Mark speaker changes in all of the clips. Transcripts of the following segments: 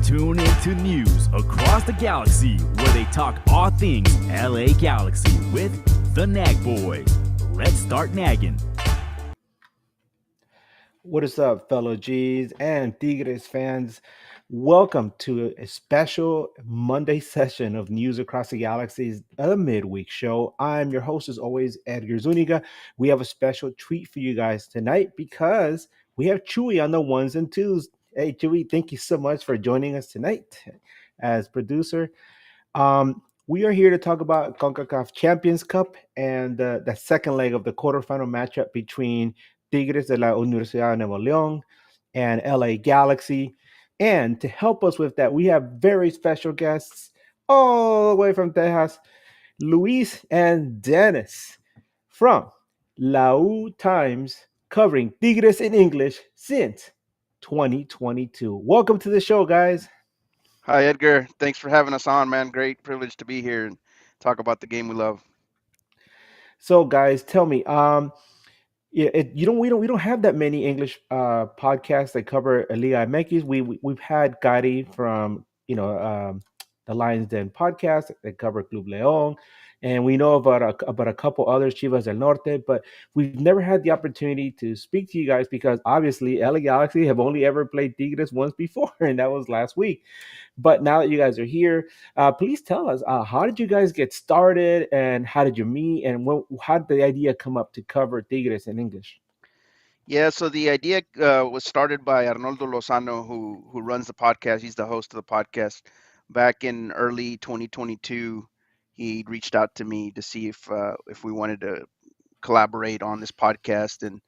Speaker 1: Tune into news across the galaxy where they talk all things LA Galaxy with the Nag Boys. Let's start nagging.
Speaker 2: What is up, fellow G's and Tigres fans? Welcome to a special Monday session of News Across the Galaxy's A Midweek Show. I'm your host, as always, Edgar Zuniga. We have a special treat for you guys tonight because we have Chewy on the ones and twos. Hey, Chewy, thank you so much for joining us tonight as producer. We are here to talk about Concacaf Champions Cup and the second leg of the quarterfinal matchup between Tigres de la Universidad de Nuevo León and LA Galaxy. And to help us with that, we have very special guests all the way from Texas, Luis and Dennis from La U Times, covering Tigres in English since 2022. Welcome to the show, guys.
Speaker 3: Hi, Edgar. Thanks for having us on, man. Great privilege to be here and talk about the game we love.
Speaker 2: So, guys, tell me, yeah, we don't have that many English podcasts that cover Liga MX. We've had Gary from the Lions Den podcast that cover Club León, and we know about a couple others, Chivas del Norte, but we've never had the opportunity to speak to you guys because obviously LA Galaxy have only ever played Tigres once before, and that was last week. But now that you guys are here, please tell us how did you guys get started, and how did you meet, and how did the idea come up to cover Tigres in English?
Speaker 3: Yeah, so the idea was started by Arnoldo Lozano, who runs the podcast. He's the host of the podcast. Back in early 2022, he reached out to me to see if we wanted to collaborate on this podcast and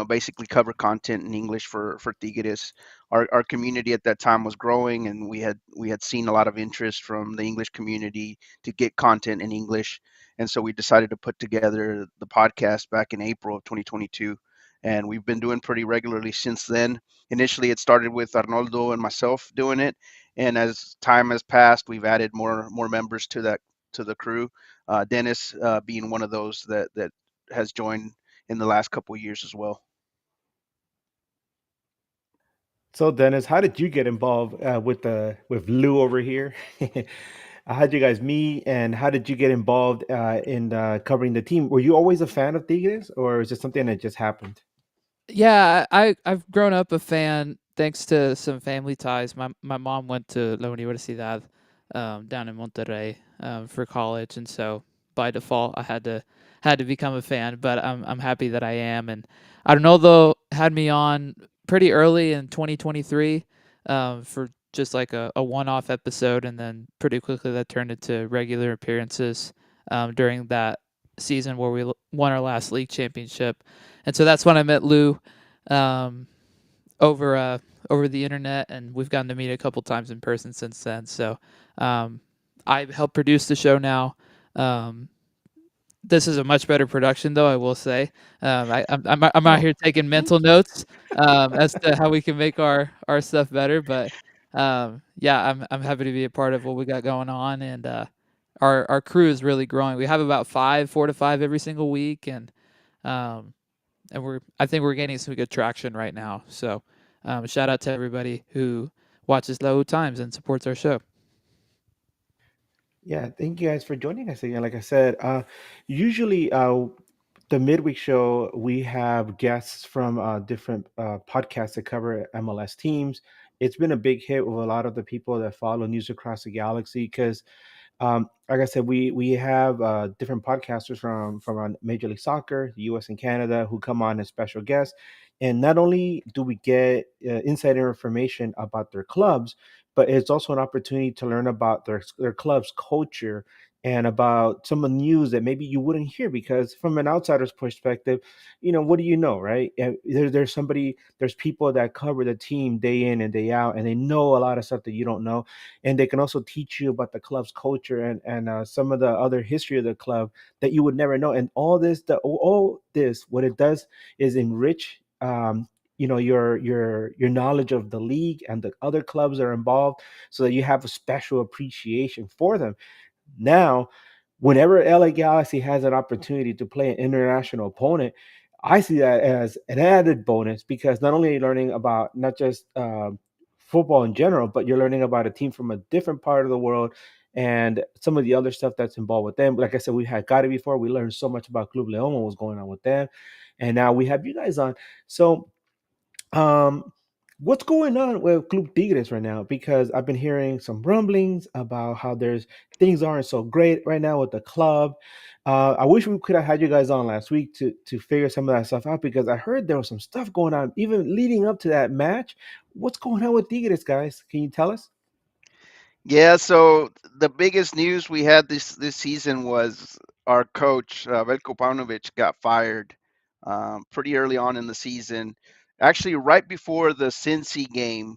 Speaker 3: basically cover content in English for Tigres. Our community at that time was growing, and we had seen a lot of interest from the English community to get content in English, and so we decided to put together the podcast back in April of 2022. And we've been doing pretty regularly since then. Initially, it started with Arnoldo and myself doing it, and as time has passed, we've added more members to the crew. Dennis being one of those that has joined in the last couple of years as well.
Speaker 2: So, Dennis, how did you get involved with Lou over here? How did you guys meet, and how did you get involved in covering the team? Were you always a fan of Tigres, or is it something that just happened?
Speaker 4: Yeah, I've grown up a fan thanks to some family ties. My mom went to La Universidad down in Monterrey for college, and so by default I had to become a fan. But I'm happy that I am, and Arnoldo had me on pretty early in 2023 for just like a one-off episode, and then pretty quickly that turned into regular appearances during that season where we won our last league championship. And so that's when I met Lou um, over the internet, and we've gotten to meet a couple times in person since then. So I help produce the show now. This is a much better production, though, I will say. I'm out here taking mental notes as to how we can make our stuff better. But yeah, I'm happy to be a part of what we got going on, and our crew is really growing. We have about 4 to 5 every single week, um, and I think we're gaining some good traction right now. So shout out to everybody who watches Low Times and supports our show.
Speaker 2: Yeah, thank you guys for joining us again. Like I said, usually the midweek show we have guests from different podcasts that cover MLS teams. It's been a big hit with a lot of the people that follow news across the galaxy because like I said, we have different podcasters from Major League Soccer, the U.S. and Canada, who come on as special guests. And not only do we get insider information about their clubs, but it's also an opportunity to learn about their club's culture and about some of the news that maybe you wouldn't hear because from an outsider's perspective, what do you know, right? There's people that cover the team day in and day out, and they know a lot of stuff that you don't know, and they can also teach you about the club's culture and some of the other history of the club that you would never know. And all this, what it does is enrich your knowledge of the league and the other clubs that are involved, so that you have a special appreciation for them. Now, whenever LA Galaxy has an opportunity to play an international opponent, I see that as an added bonus because not only are you learning about not just football in general, but you're learning about a team from a different part of the world and some of the other stuff that's involved with them. Like I said, we had got it before. We learned so much about Club Leon, what was going on with them, and now we have you guys on. So um, what's going on with Club Tigres right now? Because I've been hearing some rumblings about how there's things aren't so great right now with the club. I wish we could have had you guys on last week to figure some of that stuff out because I heard there was some stuff going on even leading up to that match. What's going on with Tigres, guys? Can you tell us?
Speaker 3: Yeah, so the biggest news we had this season was our coach Veljko Paunovic got fired pretty early on in the season. Actually, right before the Cincy game,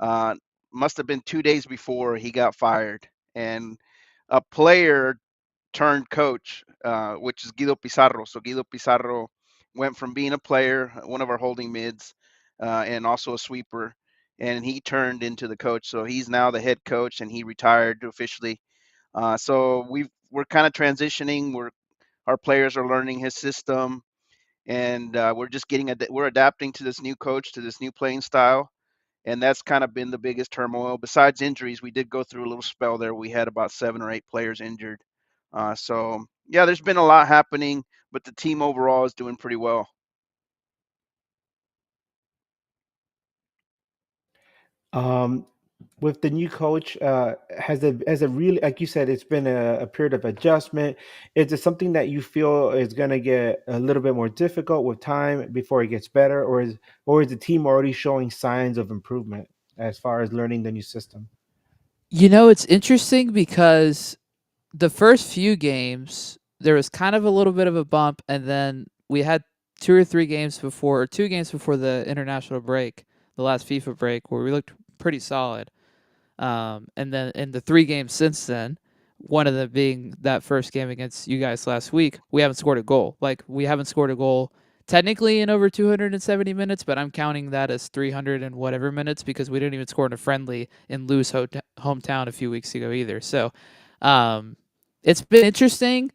Speaker 3: uh, must have been 2 days before he got fired, and a player turned coach, which is Guido Pizarro. So Guido Pizarro went from being a player, one of our holding mids, and also a sweeper, and he turned into the coach. So he's now the head coach, and he retired officially. So we're kind of transitioning. Our players are learning his system, and we're just we're adapting to this new coach, to this new playing style, and that's kind of been the biggest turmoil. Besides injuries, we did go through a little spell there. We had about 7 or 8 players injured. So yeah, there's been a lot happening, but the team overall is doing pretty well.
Speaker 2: Um, with the new coach, has it really, like you said, it's been a period of adjustment? Is it something that you feel is going to get a little bit more difficult with time before it gets better, or is the team already showing signs of improvement as far as learning the new system?
Speaker 4: It's interesting because the first few games there was kind of a little bit of a bump, and then we had 2 games before the international break, the last FIFA break, where we looked pretty solid. And then in the 3 games since then, one of them being that first game against you guys last week, we haven't scored a goal. Like, we haven't scored a goal technically in over 270 minutes, but I'm counting that as 300 and whatever minutes because we didn't even score in a friendly in Lou's hometown a few weeks ago either. So um, it's been interesting.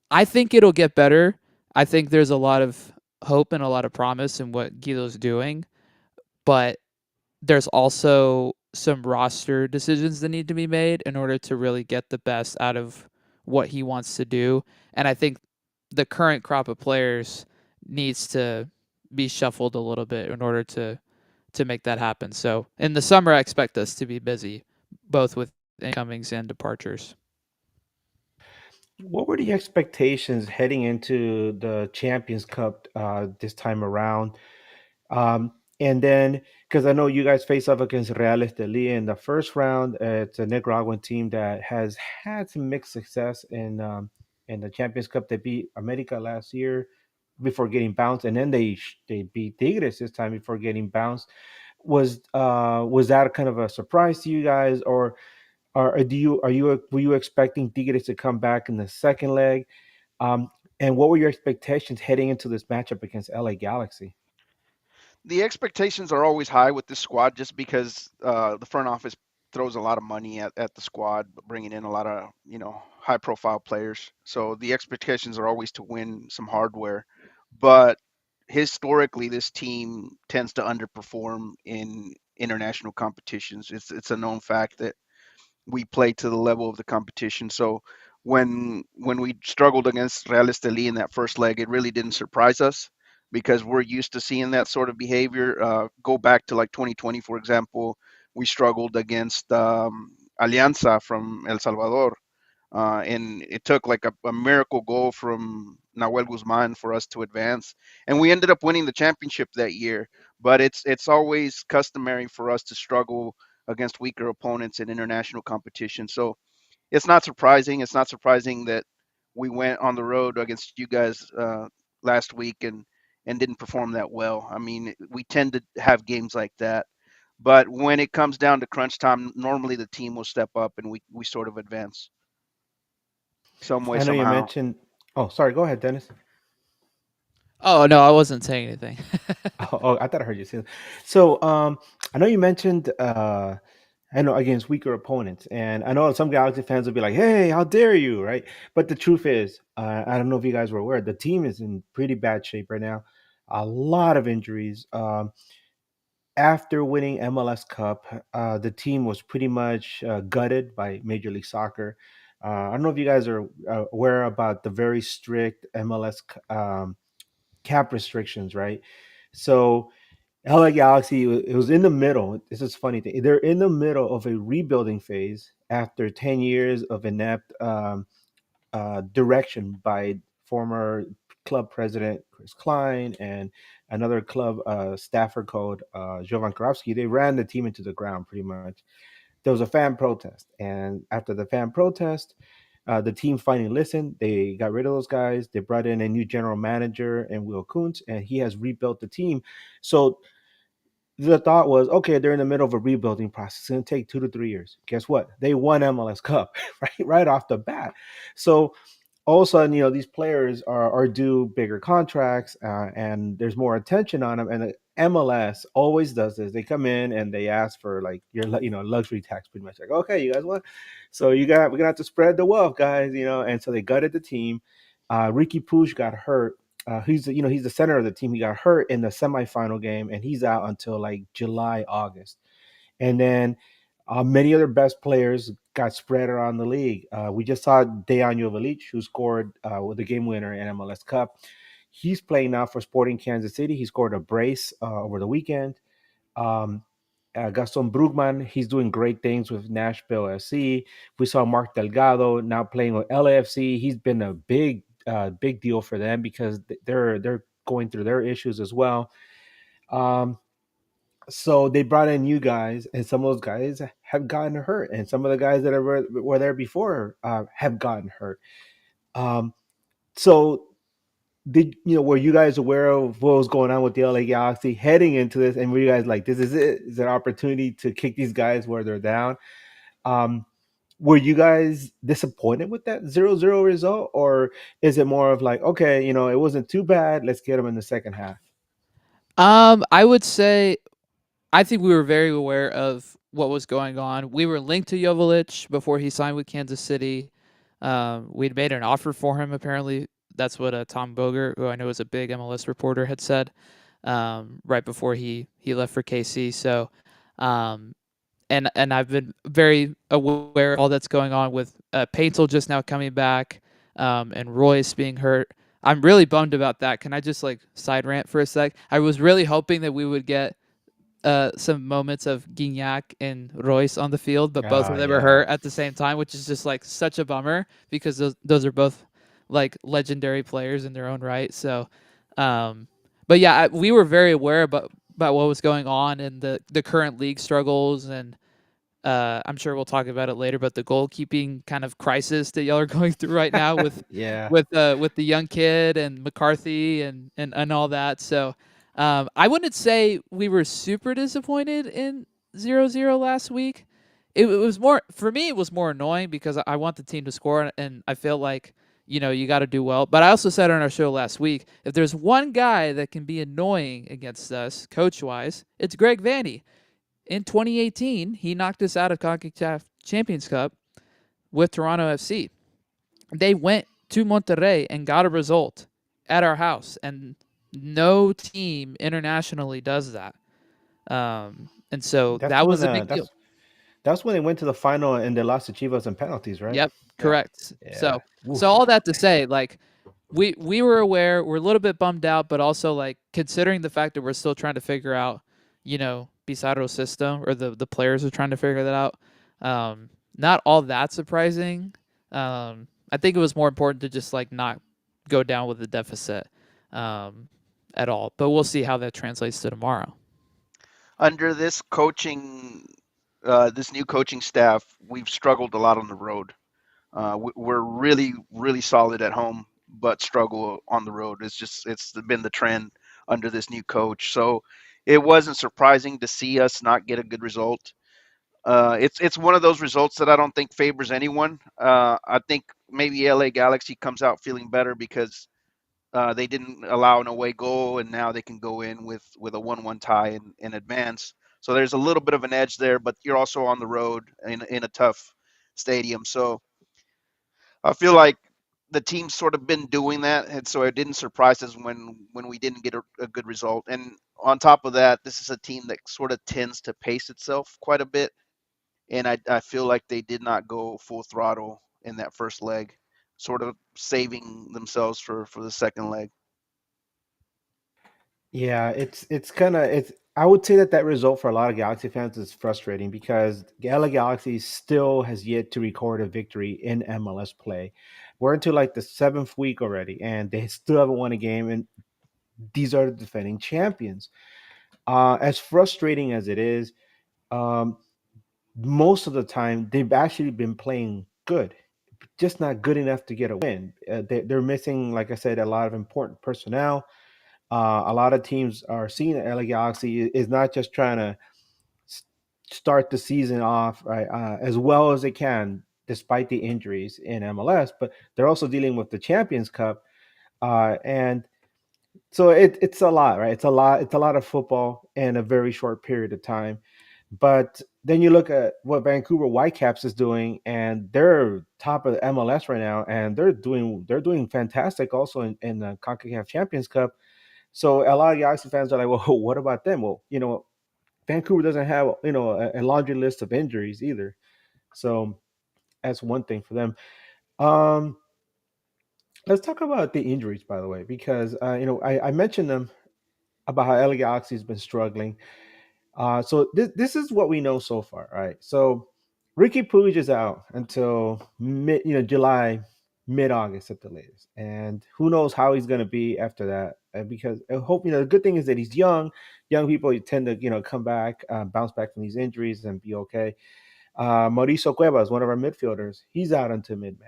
Speaker 4: I think it'll get better. I think there's a lot of hope and a lot of promise in what Guido's doing, but there's also some roster decisions that need to be made in order to really get the best out of what he wants to do. And I think the current crop of players needs to be shuffled a little bit in order to make that happen. So in the summer, I expect us to be busy, both with incomings and departures.
Speaker 2: What were the expectations heading into the Champions Cup this time around? And then, because I know you guys face off against Real Esteli in the first round, it's a Nicaraguan team that has had some mixed success in the Champions Cup. They beat America last year before getting bounced, and then they beat Tigres this time before getting bounced. Was that kind of a surprise to you guys, or were you expecting Tigres to come back in the second leg? Um, and what were your expectations heading into this matchup against LA Galaxy?
Speaker 3: The expectations are always high with this squad just because the front office throws a lot of money at the squad, bringing in a lot of high profile players. So the expectations are always to win some hardware, but historically this team tends to underperform in international competitions. It's a known fact that we play to the level of the competition. So when we struggled against Real Esteli in that first leg, it really didn't surprise us because we're used to seeing that sort of behavior. Go back to like 2020, for example, we struggled against Alianza from El Salvador, and it took like a miracle goal from Nahuel Guzman for us to advance, and we ended up winning the championship that year. But it's always customary for us to struggle against weaker opponents in international competition. So it's not surprising. It's not surprising that we went on the road against you guys last week and didn't perform that well. I mean, we tend to have games like that. But when it comes down to crunch time, normally the team will step up and we sort of advance some way,
Speaker 2: I know you
Speaker 3: somehow.
Speaker 2: mentioned. Oh, sorry. Go ahead, Dennis.
Speaker 4: Oh no, I wasn't saying anything.
Speaker 2: Oh, I thought I heard you say that. So, I know you mentioned. I know against weaker opponents, and I know some Galaxy fans will be like, "Hey, how dare you!" Right? But the truth is, I don't know if you guys were aware, the team is in pretty bad shape right now. A lot of injuries. after winning MLS Cup, the team was pretty much gutted by Major League Soccer. I don't know if you guys are aware about the very strict MLS cap restrictions, right? So LA Galaxy, it was in the middle. This is a funny thing. They're in the middle of a rebuilding phase after 10 years of inept direction by former club president Chris Klein and another club staffer called Jovan Karofsky. They ran the team into the ground pretty much. There was a fan protest, and after the fan protest, the team finally listened. They got rid of those guys. They brought in a new general manager and Will Kuntz, and he has rebuilt the team. So the thought was, okay, they're in the middle of a rebuilding process. It's going to take 2 to 3 years. Guess what? They won MLS Cup right off the bat. So all of a sudden, these players are due bigger contracts, and there's more attention on them. And the MLS always does this. They come in and they ask for like your luxury tax, pretty much. Like, okay, you guys want, so we're gonna have to spread the wealth, guys. And so they gutted the team. Ricky Puig got hurt. He's the center of the team. He got hurt in the semifinal game, and he's out until like July, August. And then many other best players got spread around the league. We just saw Dejan Jovalic, who scored with the game winner in MLS Cup. He's playing now for Sporting Kansas City. He scored a brace over the weekend. Um, Gaston Brugman, he's doing great things with Nashville FC. We saw Mark Delgado now playing with LAFC. He's been a big deal for them because they're going through their issues as well. Um, so they brought in new guys, and some of those guys have gotten hurt, and some of the guys that were there before have gotten hurt. Um, so were you guys aware of what was going on with the LA Galaxy heading into this, and were you guys like, this is it? Is an opportunity to kick these guys where they're down? Um, were you guys disappointed with that 0-0 result, or is it more of like, okay, it wasn't too bad, let's get them in the second half?
Speaker 4: I would say I think we were very aware of what was going on. We were linked to Jovalic before he signed with Kansas City. We'd made an offer for him. Apparently, that's what Tom Boger, who I know is a big MLS reporter, had said right before he left for KC. So, and I've been very aware of all that's going on with Paintel just now coming back, and Royce being hurt. I'm really bummed about that. Can I just like side rant for a sec? I was really hoping that we would get some moments of Gignac and Royce on the field, but both of them are
Speaker 2: Yeah.
Speaker 4: hurt at the same time, which is just like such a bummer because those are both like legendary players in their own right. So, but yeah, we were very aware about what was going on and the current league struggles, and I'm sure we'll talk about it later. But the goalkeeping kind of crisis that y'all are going through right now with
Speaker 2: Yeah.
Speaker 4: with the young kid and McCarthy and all that. So I wouldn't say we were super disappointed in 0-0 last week. It was more for me. It was more annoying because I want the team to score, and I feel like you got to do well. But I also said on our show last week, if there's one guy that can be annoying against us coach wise, it's Greg Vanney. In 2018, he knocked us out of Concacaf Champions Cup with Toronto FC. They went to Monterrey and got a result at our house, and no team internationally does that. And so
Speaker 2: That's
Speaker 4: that
Speaker 2: when
Speaker 4: was a big deal.
Speaker 2: that's when they went to the final and they lost to Chivas in penalties, right?
Speaker 4: Yep,
Speaker 2: Yeah.
Speaker 4: correct.
Speaker 2: Yeah.
Speaker 4: So
Speaker 2: Oof.
Speaker 4: all that to say, like we were aware, we're a little bit bummed out, but also like considering the fact that we're still trying to figure out, Pizarro's system, or the players are trying to figure that out. Not all that surprising. I think it was more important to just like not go down with the deficit at all. But we'll see how that translates to tomorrow.
Speaker 3: Under this this new coaching staff, we've struggled a lot on the road. We're really, really solid at home, but struggle on the road. It's been the trend under this new coach. So it wasn't surprising to see us not get a good result. It's one of those results that I don't think favors anyone. I think maybe LA Galaxy comes out feeling better because they didn't allow an away goal, and now they can go in with a 1-1 tie in advance. So there's a little bit of an edge there, but you're also on the road in a tough stadium. So I feel like the team's sort of been doing that, and so it didn't surprise us when we didn't get a good result. And on top of that, this is a team that sort of tends to pace itself quite a bit, and I feel like they did not go full throttle in that first leg, sort of saving themselves for the second leg.
Speaker 2: Yeah, it's kind of it's. I would say that that result for a lot of Galaxy fans is frustrating because LA Galaxy still has yet to record a victory in MLS play. We're into like the seventh week already, and they still haven't won a game. And these are the defending champions. As frustrating as it is, um, most of the time they've actually been playing good, just not good enough to get a win. They're missing, like I said, a lot of important personnel. A lot of teams are seeing the LA Galaxy is not just trying to s- start the season off right, as well as they can, despite the injuries in MLS, but they're also dealing with the Champions Cup, and so it's a lot, right? It's a lot. It's a lot of football in a very short period of time. But then you look at what Vancouver Whitecaps is doing, and they're top of the MLS right now, and they're doing fantastic also in the Concacaf Champions Cup. So a lot of Galaxy fans are like, well, what about them? Well, Vancouver doesn't have a laundry list of injuries either. So that's one thing for them. Um, let's talk about the injuries, by the way, because I mentioned them about how LA Galaxy has been struggling. So this is what we know so far, right? So Ricky Puig is out until July, mid August at the latest, and who knows how he's going to be after that? Because I hope the good thing is that he's young. Young people tend to come back, bounce back from these injuries, and be okay. Mauricio Cuevas, one of our midfielders, he's out until mid May.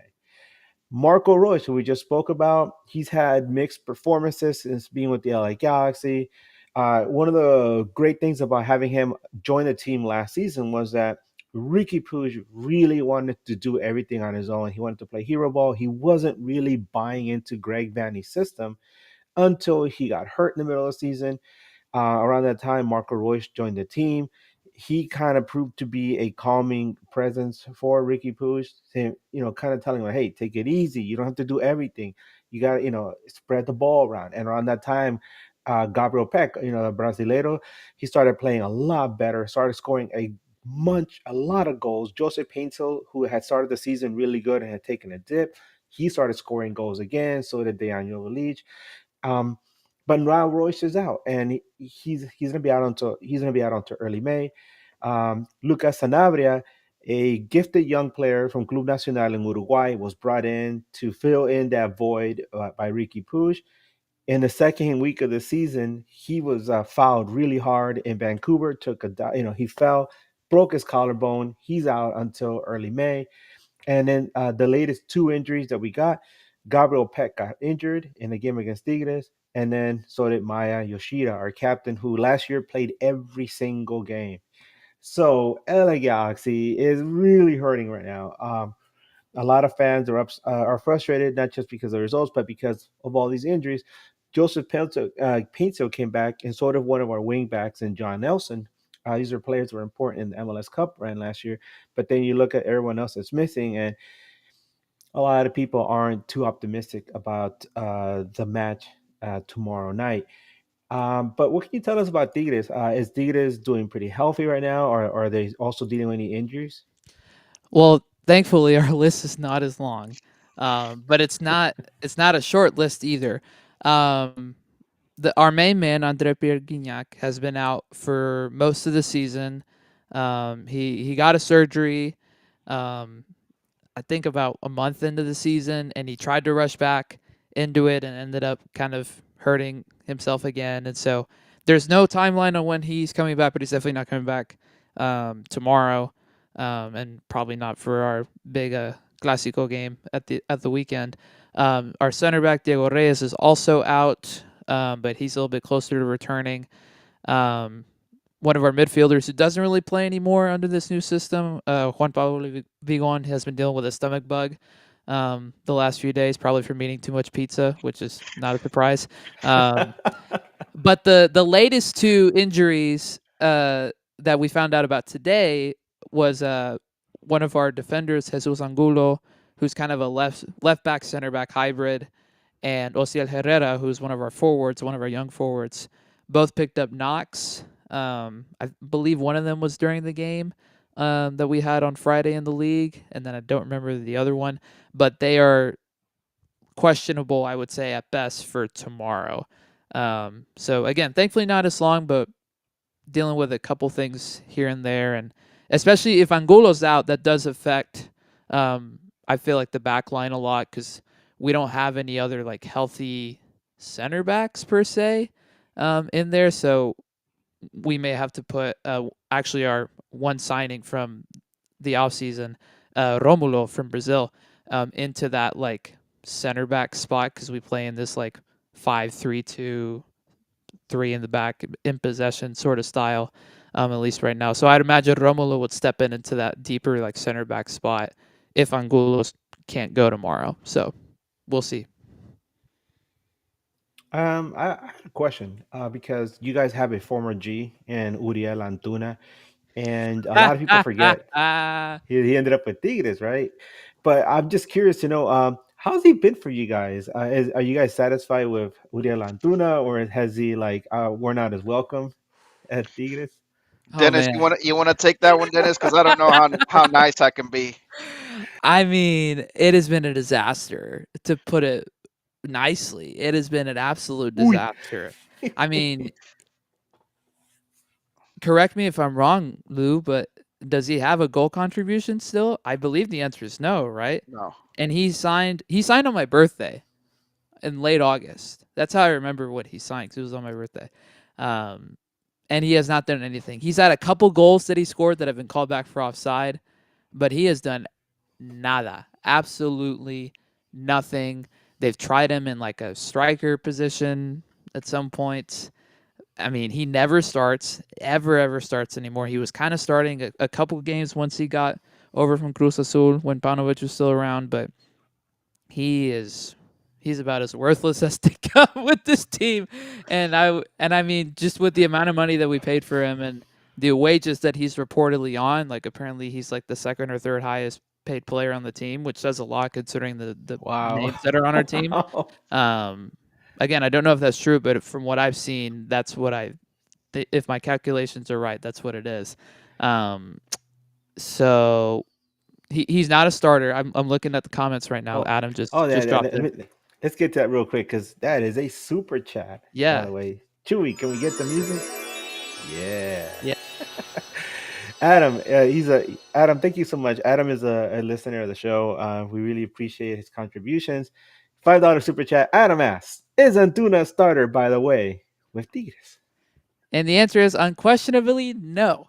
Speaker 2: Marco Royce, who we just spoke about, he's had mixed performances since being with the LA Galaxy. One of the great things about having him join the team last season was that Ricky Puig really wanted to do everything on his own. He wanted to play hero ball. He wasn't really buying into Greg Vanney's system until he got hurt in the middle of the season. Around that time, Marco Royce joined the team. He kind of proved to be a calming presence for Ricky Puig, kind of telling him, "Hey, take it easy. You don't have to do everything. You got to, spread the ball around." And around that time, Gabriel Peck, the Brasileiro, he started playing a lot better. Started scoring a lot of goals. Jose Paintel, who had started the season really good and had taken a dip, he started scoring goals again. So did Daniel Leach. Um, but now Royce is out, and he's gonna be out until early May. Lucas Sanabria, a gifted young player from Club Nacional in Uruguay, was brought in to fill in that void by Ricky Puig. In the second week of the season, he was fouled really hard in Vancouver. He fell, broke his collarbone. He's out until early May. And then the latest two injuries that we got, Gabriel Peck got injured in the game against Tigres, and then so did Maya Yoshida, our captain, who last year played every single game. So LA Galaxy is really hurting right now. A lot of fans are frustrated, not just because of the results, but because of all these injuries. Joseph Painter came back, and sort of one of our wingbacks, and John Nelson. These are players that were important in the MLS Cup run last year. But then you look at everyone else that's missing, and a lot of people aren't too optimistic about the match tomorrow night. But what can you tell us about Tigres? Is Tigres doing pretty healthy right now, or are they also dealing with any injuries?
Speaker 4: Well, thankfully, our list is not as long, but it's not a short list either. Um, our main man Andre Pierre Guignac has been out for most of the season. He got a surgery. Um, I think about a month into the season, and he tried to rush back into it and ended up kind of hurting himself again. And so there's no timeline on when he's coming back, but he's definitely not coming back tomorrow, and probably not for our big Clásico game at the weekend. Our center back Diego Reyes is also out, but he's a little bit closer to returning. Um, One of our midfielders who doesn't really play anymore under this new system, Juan Pablo Vigon, has been dealing with a stomach bug the last few days, probably from eating too much pizza, which is not a surprise. Um, but the latest two injuries that we found out about today was one of our defenders, Jesus Angulo, who's kind of a left back center back hybrid, and Osiel Herrera, who's one of our forwards, one of our young forwards. Both picked up knocks. I believe one of them was during the game that we had on Friday in the league, and then I don't remember the other one. But they are questionable, I would say, at best for tomorrow. So again, thankfully not as long, but dealing with a couple things here and there, and especially if Angulo's out, that does affect. I feel like the back line a lot because we don't have any other like healthy center backs per se in there, so we may have to put actually our one signing from the offseason, Romulo from Brazil, into that like center back spot because we play in this like 5-3-2, three in the back in possession sort of style, at least right now. So I'd imagine Romulo would step into that deeper like center back spot if Angulo can't go tomorrow. So we'll see.
Speaker 2: I had a question because you guys have a former G in Uriel Antuna, and a lot of people forget he ended up with Tigres, right? But I'm just curious to know, how's he been for you guys? Are you guys satisfied with Uriel Antuna, or has he like worn out his welcome at Tigres?
Speaker 4: Oh
Speaker 3: Dennis,
Speaker 4: man.
Speaker 3: you want to take that one, Dennis? Because I don't know how nice I can be.
Speaker 4: I mean, it has been a disaster to put it nicely. It has been an absolute
Speaker 2: Uy.
Speaker 4: disaster. I mean, correct me if I'm wrong, Lou, but does he have a goal contribution still? I believe the answer is no, right?
Speaker 3: No.
Speaker 4: And he signed on my birthday in late August. That's how I remember what he signed, 'cause it was on my birthday. Um, and he has not done anything. He's had a couple goals that he scored that have been called back for offside, but he has done nada. Absolutely nothing. They've tried him in like a striker position at some points. I mean, he never starts, ever starts anymore. He was kind of starting a couple games once he got over from Cruz Azul when Paunovic was still around, but he's about as worthless as they come with this team. And I mean, just with the amount of money that we paid for him and the wages that he's reportedly on, like apparently he's like the second or third highest paid player on the team, which says a lot considering the
Speaker 2: Wow.
Speaker 4: names that are on our team.
Speaker 2: Wow.
Speaker 4: Again, I don't know if that's true, but from what I've seen, that's what if my calculations are right, that's what it is. So he's not a starter. I'm looking at the comments right now.
Speaker 2: Oh,
Speaker 4: Adam just
Speaker 2: oh,
Speaker 4: dropped it.
Speaker 2: let's get to that real quick because that is a super chat, by
Speaker 4: Yeah.
Speaker 2: the way. Chewy, can we get the music? Yeah.
Speaker 4: Yeah.
Speaker 2: Adam, Adam. Thank you so much. Adam is a listener of the show. We really appreciate his contributions. $5 super chat. Adam asks, "Is Antuna a starter, by the way, with Tigres?"
Speaker 4: And the answer is unquestionably no.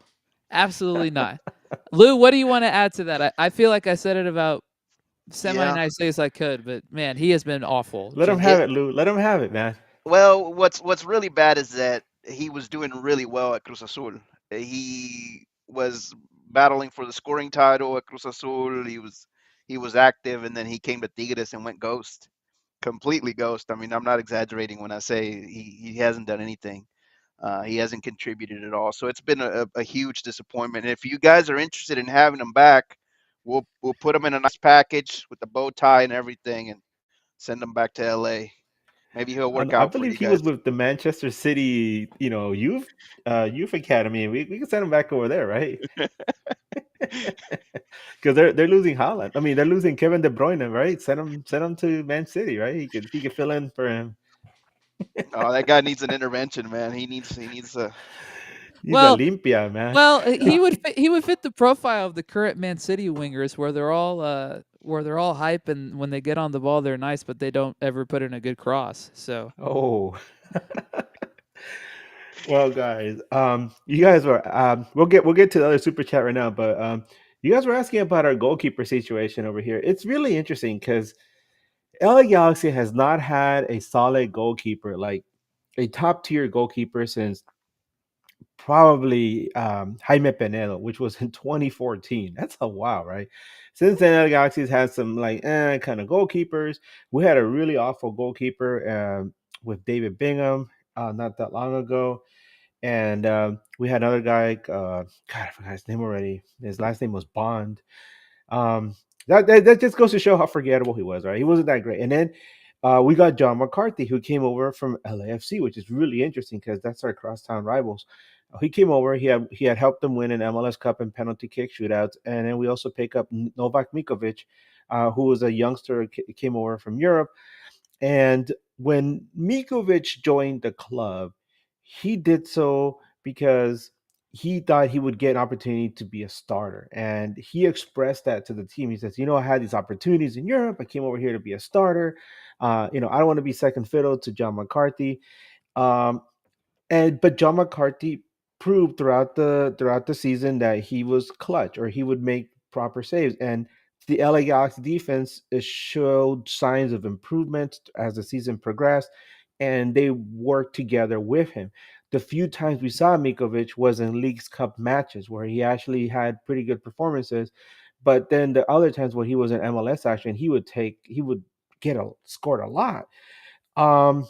Speaker 4: Absolutely not. Lou, what do you want to add to that? I feel like I said it about semi
Speaker 3: Yeah.
Speaker 4: nicely as I could, but man, he has been awful.
Speaker 2: Let him
Speaker 4: Just
Speaker 2: have it, Lou. Let him have it, man.
Speaker 3: Well, what's really bad is that he was doing really well at Cruz Azul. He was battling for the scoring title at Cruz Azul. He was active, and then he came to Tigres and went ghost, completely ghost. I mean, I'm not exaggerating when I say he hasn't done anything. He hasn't contributed at all. So it's been a huge disappointment. And if you guys are interested in having him back, we'll put him in a nice package with the bow tie and everything, and send him back to LA. Maybe he'll work
Speaker 2: I
Speaker 3: out for
Speaker 2: believe
Speaker 3: you
Speaker 2: he was
Speaker 3: guys.
Speaker 2: with the Manchester City, youth academy. We can send him back over there, right? Because they're losing Holland. I mean, they're losing Kevin De Bruyne, right? Send him to Man City, right? He could fill in for him.
Speaker 3: Oh, that guy needs an intervention, man. He needs a.
Speaker 2: He's
Speaker 4: well,
Speaker 2: Olympia, man.
Speaker 4: well, he would fit the profile of the current Man City wingers where they're all hype and when they get on the ball they're nice, but they don't ever put in a good cross. So
Speaker 2: Oh. Well, guys, you guys were we'll get to the other super chat right now, but you guys were asking about our goalkeeper situation over here. It's really interesting because LA Galaxy has not had a solid goalkeeper, like a top tier goalkeeper, since probably Jaime Penedo, which was in 2014. That's a while, right? Since then, LA Galaxy's had some like kind of goalkeepers. We had a really awful goalkeeper with David Bingham not that long ago. And we had another guy. God, I forgot his name already. His last name was Bond. Um, That just goes to show how forgettable he was, right? He wasn't that great. And then we got John McCarthy, who came over from LAFC, which is really interesting because that's our crosstown rivals. He came over. He had helped them win an MLS Cup and penalty kick shootouts, and then we also pick up Novak Mikovic, who was a youngster, came over from Europe. And when Mikovic joined the club, he did so because he thought he would get an opportunity to be a starter. And he expressed that to the team. He says, I had these opportunities in Europe. I came over here to be a starter. I don't want to be second fiddle to John McCarthy. Um, but John McCarthy proved throughout the season that he was clutch, or he would make proper saves. And the LA Galaxy defense showed signs of improvement as the season progressed, and they worked together with him. The few times we saw Mikovic was in Leagues Cup matches where he actually had pretty good performances. But then the other times when he was in MLS action, he would scored a lot. Um,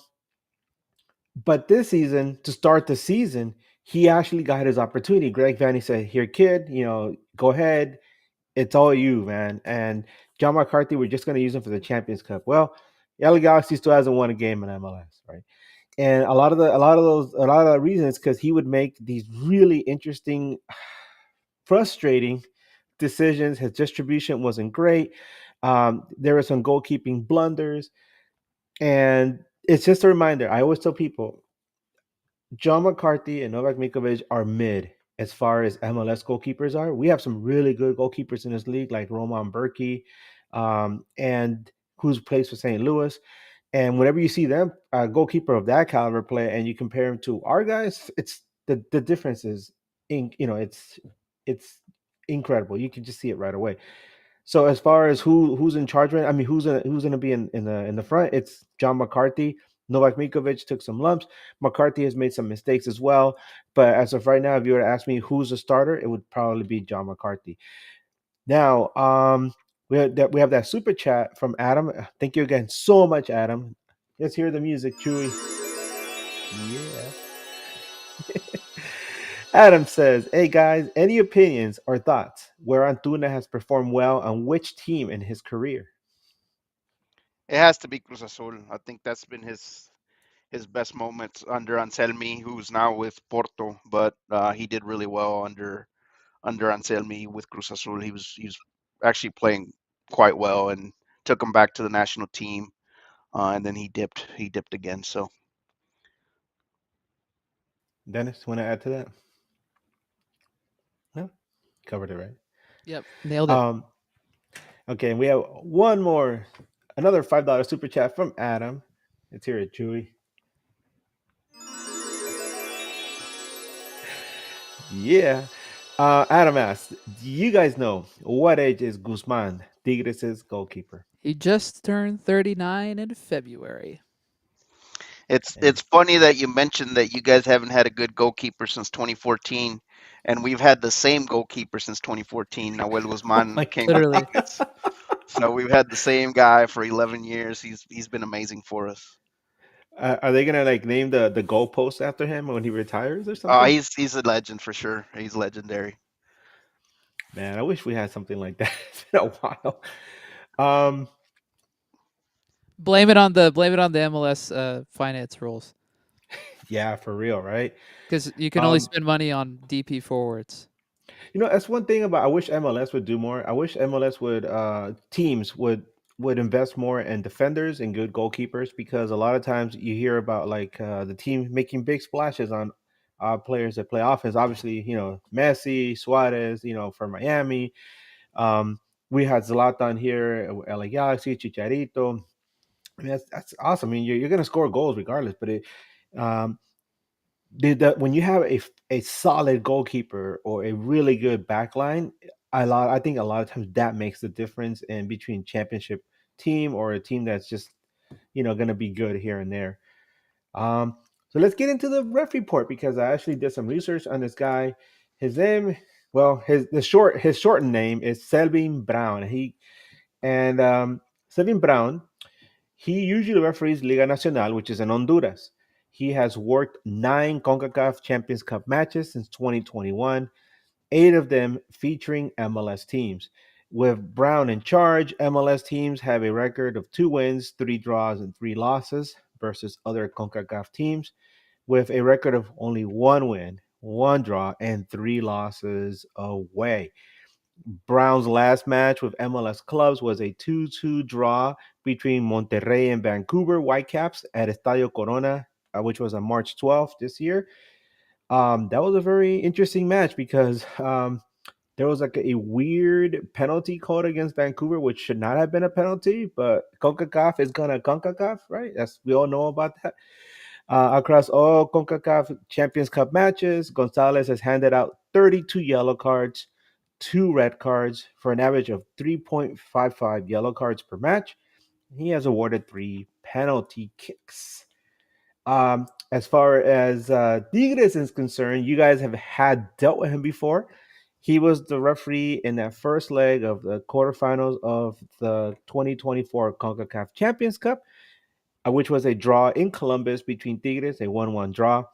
Speaker 2: but this season, to start the season, he actually got his opportunity. Greg Vanney said, "Here, kid, go ahead. It's all you, man." And John McCarthy, we're just going to use him for the Champions Cup. Well, LA Galaxy still hasn't won a game in MLS, right? And a lot of the reasons because he would make these really interesting, frustrating decisions. His distribution wasn't great. There were some goalkeeping blunders, and it's just a reminder. I always tell people John McCarthy and Novak Mikovic are mid as far as MLS goalkeepers are. We have some really good goalkeepers in this league, like Roman Berkey, and who's plays for St. Louis. And whenever you see them, a goalkeeper of that caliber play, and you compare him to our guys, it's the difference is, it's incredible. You can just see it right away. So as far as who's in charge right, I mean, who's gonna be in the front? It's John McCarthy. Novak Mikovic took some lumps. McCarthy has made some mistakes as well. But as of right now, if you were to ask me who's a starter, it would probably be John McCarthy. Now, we have that super chat from Adam. Thank you again so much, Adam. Let's hear the music, Chewy. Yeah. Adam says, "Hey guys, any opinions or thoughts where Antuna has performed well on which team in his career?"
Speaker 3: It has to be Cruz Azul. I think that's been his best moments under Anselmi, who's now with Porto, but he did really well under Anselmi with Cruz Azul. He was actually playing quite well and took him back to the national team, and then he dipped again. So
Speaker 2: Dennis, want to add to that? No, covered it right.
Speaker 4: Yep, nailed it.
Speaker 2: Okay, and we have one more, another $5 super chat from Adam. Let's hear it, Chewy. Yeah. Adam asks, "Do you guys know what age is Guzman, Tigres' goalkeeper?"
Speaker 4: He just turned 39 in February.
Speaker 3: it's funny that you mentioned that you guys haven't had a good goalkeeper since 2014, and we've had the same goalkeeper since 2014. Nahuel Guzman came to
Speaker 4: Literally.
Speaker 3: Tigres. So we've had the same guy for 11 years. He's been amazing for us.
Speaker 2: Are they gonna like name the goalpost after him when he retires or something?
Speaker 3: He's a legend for sure. He's legendary.
Speaker 2: Man, I wish we had something like that. It's been a while. Um,
Speaker 4: Blame it on the MLS finance rules,
Speaker 2: yeah, for real, right?
Speaker 4: because you can only spend money on DP forwards.
Speaker 2: That's one thing about I wish MLS would do more. I wish MLS would teams would invest more in defenders and good goalkeepers, because a lot of times you hear about like the team making big splashes on players that play offense. Obviously, Messi, Suarez, for Miami. Um, we had Zlatan here, LA Galaxy, Chicharito. I mean, that's awesome. I mean, you're going to score goals regardless, but um, when you have a solid goalkeeper or a really good backline, I think a lot of times that makes the difference in between championship team or a team that's just going to be good here and there. Um, so let's get into the ref report, because I actually did some research on this guy. His name, well, his shortened name is Selvin Brown. Selvin Brown, he usually referees Liga Nacional, which is in Honduras. He has worked 9 Concacaf Champions Cup matches since 2021, 8 of them featuring MLS teams. With Brown in charge, MLS teams have a record of 2 wins, 3 draws, and 3 losses versus other CONCACAF teams with a record of only 1 win, 1 draw, and 3 losses away. Brown's last match with MLS clubs was a 2-2 draw between Monterrey and Vancouver Whitecaps at Estadio Corona, which was on March 12th this year. That was a very interesting match because there was like a weird penalty called against Vancouver, which should not have been a penalty, but CONCACAF is gonna CONCACAF, right? That's we all know about that. Across all CONCACAF Champions Cup matches, Gonzalez has handed out 32 yellow cards, 2 red cards for an average of 3.55 yellow cards per match. He has awarded 3 penalty kicks. As far as Tigres is concerned, you guys have had dealt with him before. He was the referee in that first leg of the quarterfinals of the 2024 CONCACAF Champions Cup, which was a draw in Columbus between Tigres, a 1-1 draw.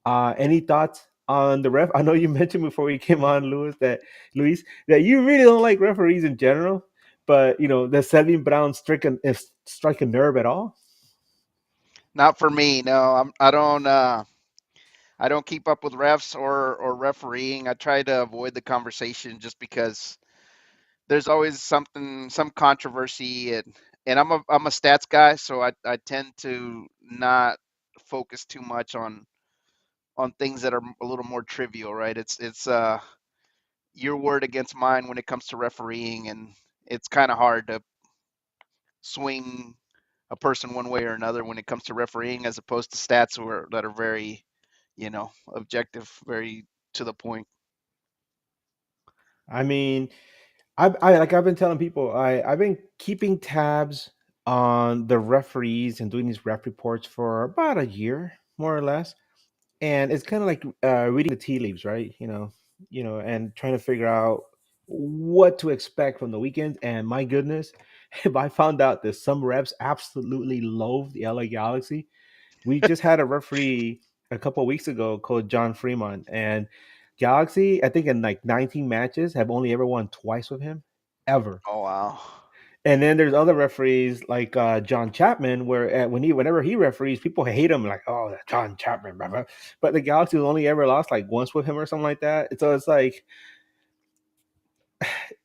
Speaker 2: Any thoughts on the ref? I know you mentioned before we came on, Luis, that you really don't like referees in general, but does Selvin Brown strike a nerve at all?
Speaker 3: Not for me. No, I don't keep up with refs or refereeing. I try to avoid the conversation just because there's always some controversy, and I'm a stats guy, so I tend to not focus too much on things that are a little more trivial, right? It's your word against mine when it comes to refereeing, and it's kind of hard to swing a person one way or another when it comes to refereeing, as opposed to stats that are very, objective, very to the point.
Speaker 2: I mean, I've been telling people I've been keeping tabs on the referees and doing these ref reports for about a year, more or less. And it's kind of like reading the tea leaves, right? And trying to figure out what to expect from the weekend. And my goodness, if I found out that some reps absolutely loathe the LA Galaxy. We just had a referee a couple of weeks ago called John Fremont, and Galaxy, I think in like 19 matches, have only ever won twice with him, ever.
Speaker 3: Oh wow.
Speaker 2: And then there's other referees like John Chapman, where whenever he referees, people hate him, like, oh, that John Chapman, blah, blah. But the Galaxy only ever lost like once with him or something like that. So it's like,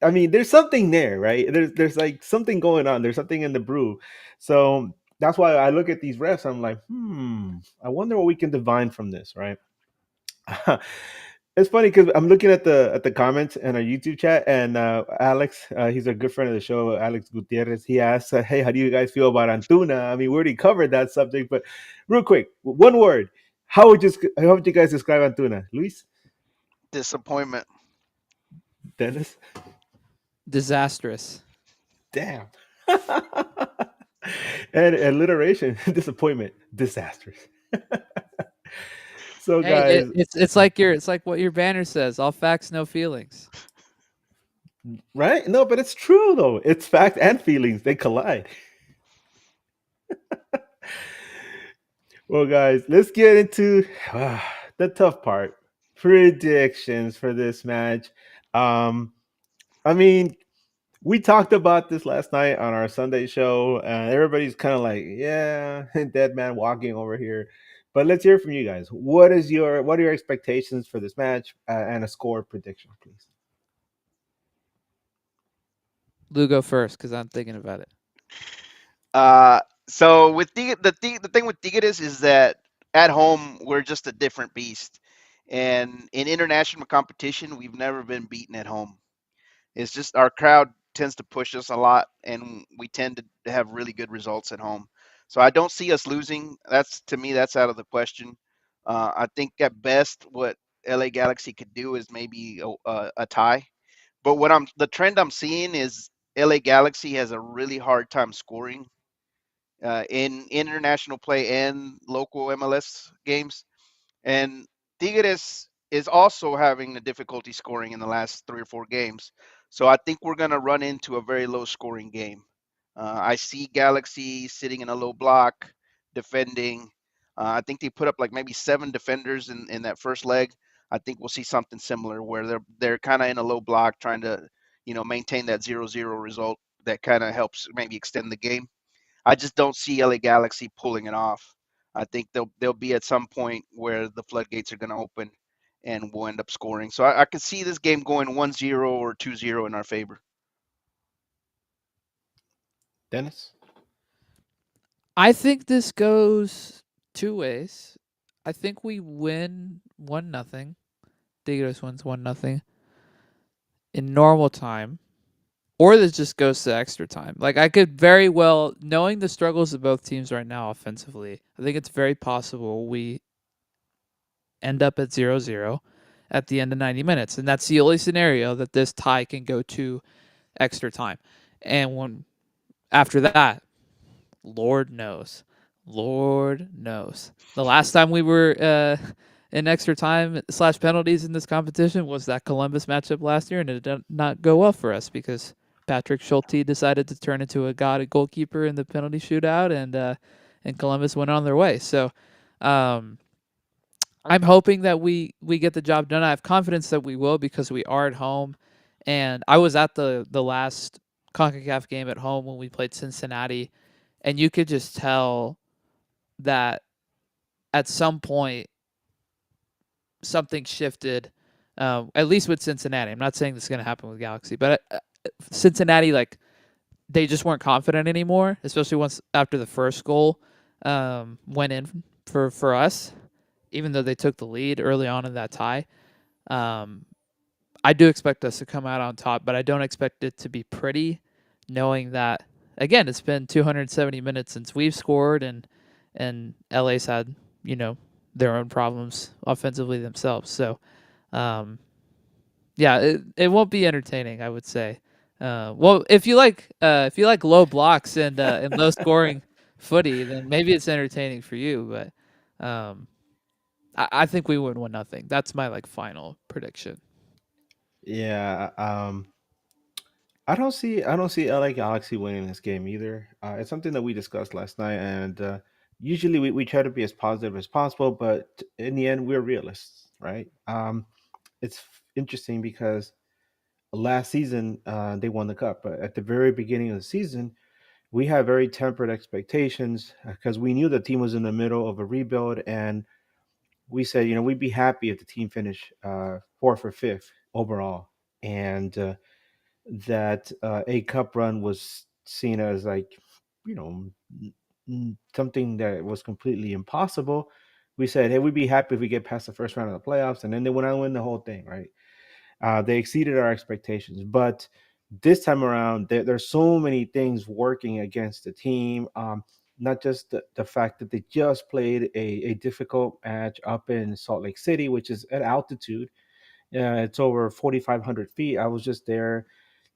Speaker 2: I mean, there's something there, right? There's like something going on. There's something in the brew. So that's why I look at these refs. I'm like, I wonder what we can divine from this, right? It's funny because I'm looking at the comments in our YouTube chat, and Alex, he's a good friend of the show, Alex Gutierrez. He asks, "Hey, how do you guys feel about Antuna?" I mean, we already covered that subject, but real quick, one word: how would you guys describe Antuna, Luis,
Speaker 3: Disappointment.
Speaker 2: Dennis?
Speaker 4: Disastrous.
Speaker 2: Damn. And alliteration, disappointment, disastrous. So,
Speaker 4: Hey,
Speaker 2: guys,
Speaker 4: it's like what your banner says: all facts, no feelings.
Speaker 2: right? No, but it's true though. It's fact and feelings, they collide. Well, guys, let's get into the tough part. Predictions for this match. Um, I mean, we talked about this last night on our Sunday show, and everybody's kind of like, "Yeah, dead man walking over here." But let's hear from you guys. What are your expectations for this match and a score prediction, please?
Speaker 4: Lou, go first because I'm thinking about it.
Speaker 3: So with the thing with Tigres is that at home we're just a different beast, and in international competition we've never been beaten at home. It's just our crowd tends to push us a lot, and we tend to have really good results at home. So I don't see us losing. That's to me, that's out of the question. I think at best what LA Galaxy could do is maybe a tie. But the trend I'm seeing is LA Galaxy has a really hard time scoring in international play and local MLS games. And Tigres is also having the difficulty scoring in the last 3 or 4 games. So I think we're going to run into a very low scoring game. I see Galaxy sitting in a low block, defending. I think they put up like maybe 7 defenders in that first leg. I think we'll see something similar where they're kind of in a low block trying to, maintain that 0-0 result that kind of helps maybe extend the game. I just don't see LA Galaxy pulling it off. I think they'll be at some point where the floodgates are going to open and we'll end up scoring. So I could see this game going 1-0 or 2-0 in our favor.
Speaker 2: Dennis?
Speaker 4: I think this goes two ways. I think we win 1-0. Tigres wins 1-0 in normal time, or this just goes to extra time. Like, I could very well, knowing the struggles of both teams right now offensively, I think it's very possible we end up at 0-0 at the end of 90 minutes. And that's the only scenario that this tie can go to extra time. And when after that, Lord knows. Lord knows. The last time we were in extra time / penalties in this competition was that Columbus matchup last year, and it did not go well for us because Patrick Schulte decided to turn into a god goalkeeper in the penalty shootout, and Columbus went on their way. So I'm hoping that we get the job done. I have confidence that we will because we are at home, and I was at the last Concacaf game at home when we played Cincinnati, and you could just tell that at some point something shifted. At least with Cincinnati. I'm not saying this is going to happen with Galaxy, but Cincinnati, like, they just weren't confident anymore, especially once after the first goal went in for us, even though they took the lead early on in that tie. I do expect us to come out on top, but I don't expect it to be pretty, knowing that, again, it's been 270 minutes since we've scored, and LA's had, their own problems offensively themselves. So, yeah, it won't be entertaining, I would say. Well, if you like low blocks and low scoring footy, then maybe it's entertaining for you. But I think we win 1-0. That's my final prediction.
Speaker 2: Yeah, I don't see LA Galaxy winning this game either. It's something that we discussed last night, and usually we try to be as positive as possible, but in the end, we're realists, right? It's interesting because last season they won the cup, but at the very beginning of the season, we had very tempered expectations because we knew the team was in the middle of a rebuild, and we said, we'd be happy if the team finished fourth or fifth overall, and that a cup run was seen as like, you know, something that was completely impossible. We said, hey, we'd be happy if we get past the first round of the playoffs, and then they went on and win the whole thing, right? They exceeded our expectations, but this time around, there's so many things working against the team. Not just the fact that they just played a difficult match up in Salt Lake City, which is at altitude. It's over 4,500 feet. I was just there,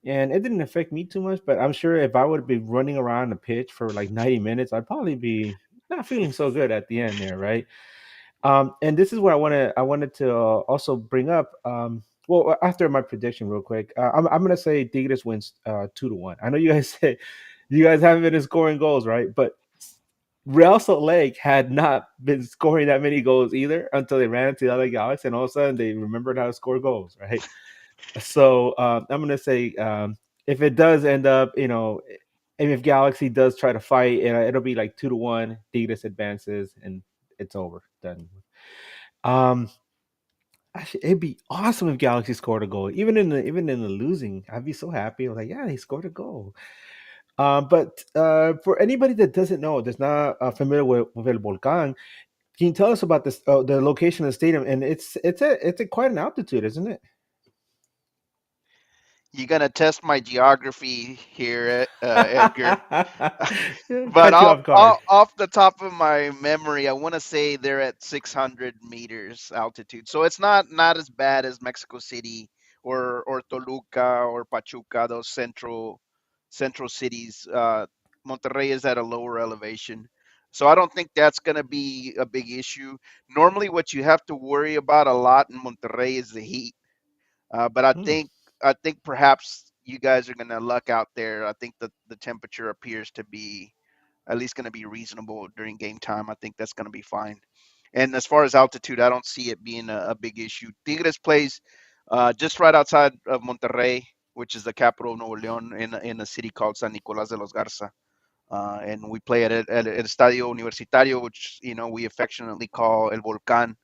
Speaker 2: and it didn't affect me too much. But I'm sure if I would be running around the pitch for like 90 minutes, I'd probably be not feeling so good at the end there, right? And this is what I wanted to also bring up. Well, after my prediction, real quick, I'm gonna say Tigres wins 2-1. I know you guys say you guys haven't been scoring goals, right? But Real Salt Lake had not been scoring that many goals either until they ran into the other Galaxy, and all of a sudden they remembered how to score goals, right? So I'm gonna say if it does end up, and if Galaxy does try to fight, it'll be like 2-1. Tigres advances, and it's over. Done. Um, Actually, it'd be awesome if Galaxy scored a goal, even in the losing. I'd be so happy. I was like, yeah, they scored a goal. But for anybody that doesn't know, that's not familiar with El Volcán, can you tell us about this, the location of the stadium? And it's a quite an altitude, isn't it?
Speaker 3: You're gonna test my geography here, Edgar. But
Speaker 2: Cut you off guard.
Speaker 3: off the top of my memory, I want to say they're at 600 meters altitude, so it's not as bad as Mexico City or Toluca or Pachuca, those central cities. Monterrey is at a lower elevation, so I don't think that's going to be a big issue. Normally, what you have to worry about a lot in Monterrey is the heat, but
Speaker 2: Hmm.
Speaker 3: I think perhaps you guys are going to luck out there. I think the temperature appears to be at least going to be reasonable during game time. I think that's going to be fine. And as far as altitude, I don't see it being a big issue. Tigres plays just right outside of Monterrey. which is the capital of Nuevo León, in a city called San Nicolás de los Garza. And we play at El Estadio Universitario, which we affectionately call El Volcán.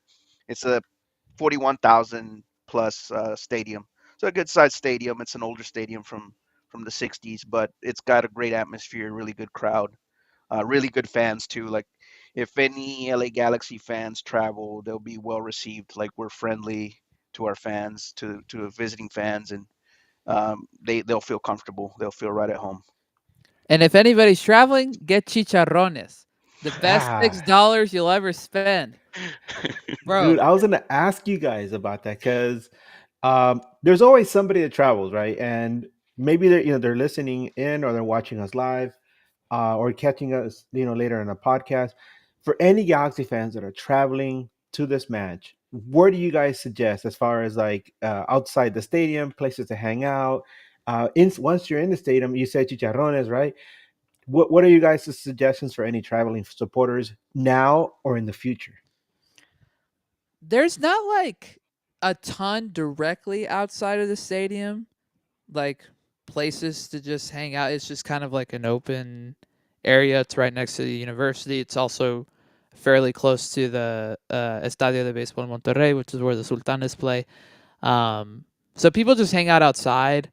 Speaker 3: It's a 41,000 plus stadium, so a good sized stadium. It's an older stadium from the 60s, but it's got a great atmosphere, really good crowd, really good fans too. Like if any LA Galaxy fans travel, they'll be well received. Like we're friendly to our fans, to visiting fans, and they'll feel comfortable. They'll feel right at home.
Speaker 4: And if anybody's traveling, get chicharrones. The best
Speaker 2: Ah,
Speaker 4: $6 you'll ever spend.
Speaker 2: dude,
Speaker 4: Bro,
Speaker 2: I was gonna ask you guys about that because there's always somebody that travels, right? And maybe they're listening in or they're watching us live, or catching us, later in a podcast. For any Galaxy fans that are traveling to this match, where do you guys suggest as far as like outside the stadium, places to hang out? Once you're in the stadium, you said chicharrones, right? What are you guys' suggestions for any traveling supporters now or in the future?
Speaker 4: there's not like a ton directly outside of the stadium, like places to just hang out. It's just kind of like an open area. It's right next to the university. It's also fairly close to the Estadio de Béisbol Monterrey, which is where the Sultanes play. So people just hang out outside.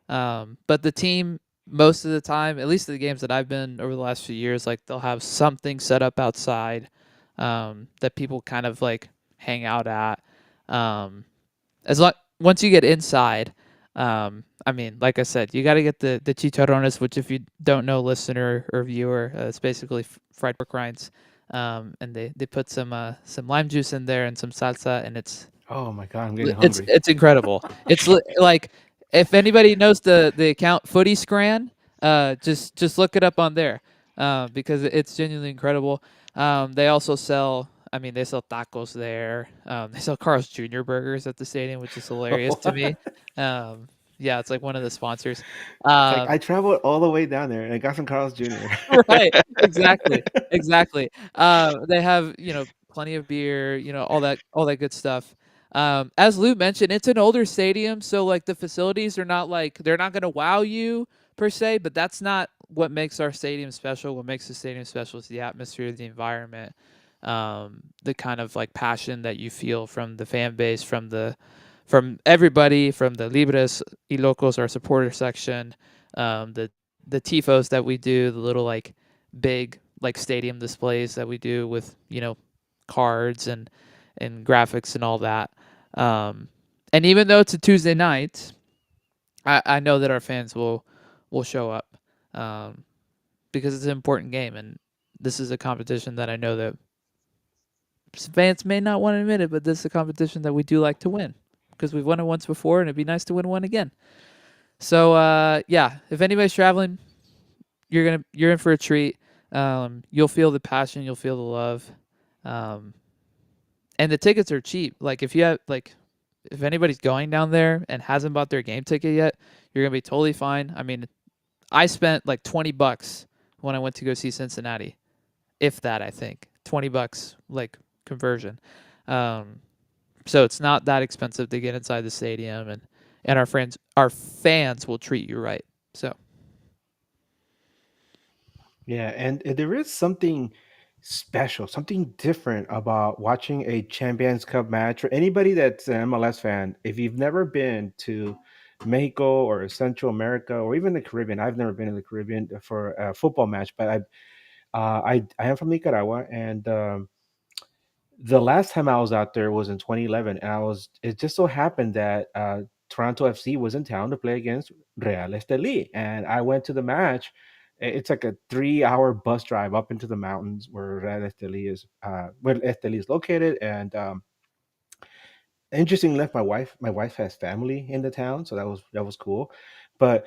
Speaker 4: But the team, most of the time, at least the games that I've been over the last few years, like they'll have something set up outside that people kind of like hang out at. Um, once you get inside, I mean, like I said, you got to get the chicharrones, which if you don't know, listener or viewer, it's basically fried pork rinds. And they put some lime juice in there and some salsa, and
Speaker 2: Oh my god, I'm getting hungry.
Speaker 4: it's incredible. It's like if anybody knows the account Footy Scran, just look it up on there, because it's genuinely incredible. They also sell. I mean, they sell tacos there. They sell Carl's Jr. burgers at the stadium, which is hilarious to me. Um, yeah, it's like one of the sponsors.
Speaker 2: It's like
Speaker 4: Um,
Speaker 2: I traveled all the way down there and I got some Carl's Jr.
Speaker 4: right, exactly, exactly. They have plenty of beer, all that good stuff. As Lou mentioned, it's an older stadium, so like the facilities are not like they're not gonna wow you per se, but that's not what makes our stadium special. What makes the stadium special is the atmosphere, the environment, the kind of like passion that you feel from the fan base, from everybody, from the Libres y Locos, our supporter section, the tifos that we do, the little like big like stadium displays that we do with cards and graphics and all that. And even though it's a Tuesday night, I know that our fans will show up, because it's an important game, and this is a competition that I know that fans may not want to admit it, but this is a competition that we do like to win because we've won it once before, and it'd be nice to win one again. So yeah, if anybody's traveling, you're in for a treat. You'll feel the passion, you'll feel the love, and the tickets are cheap. Like if anybody's going down there and hasn't bought their game ticket yet, you're gonna be totally fine. I mean, I spent like $20 when I went to go see Cincinnati, if that. I think $20 like conversion. So it's not that expensive to get inside the stadium, and our fans will treat you right. So
Speaker 2: Yeah, and there is something special, something different about watching a Champions Cup match. For anybody that's an MLS fan, if you've never been to Mexico or Central America or even the Caribbean, I've never been in the Caribbean for a football match, but I am from Nicaragua, and the last time I was out there was in 2011, and it just so happened that Toronto FC was in town to play against Real Esteli, and I went to the match. It's like a 3-hour bus drive up into the mountains where Real Esteli is, where Esteli is located. And interestingly enough, my wife has family in the town, so that was cool. But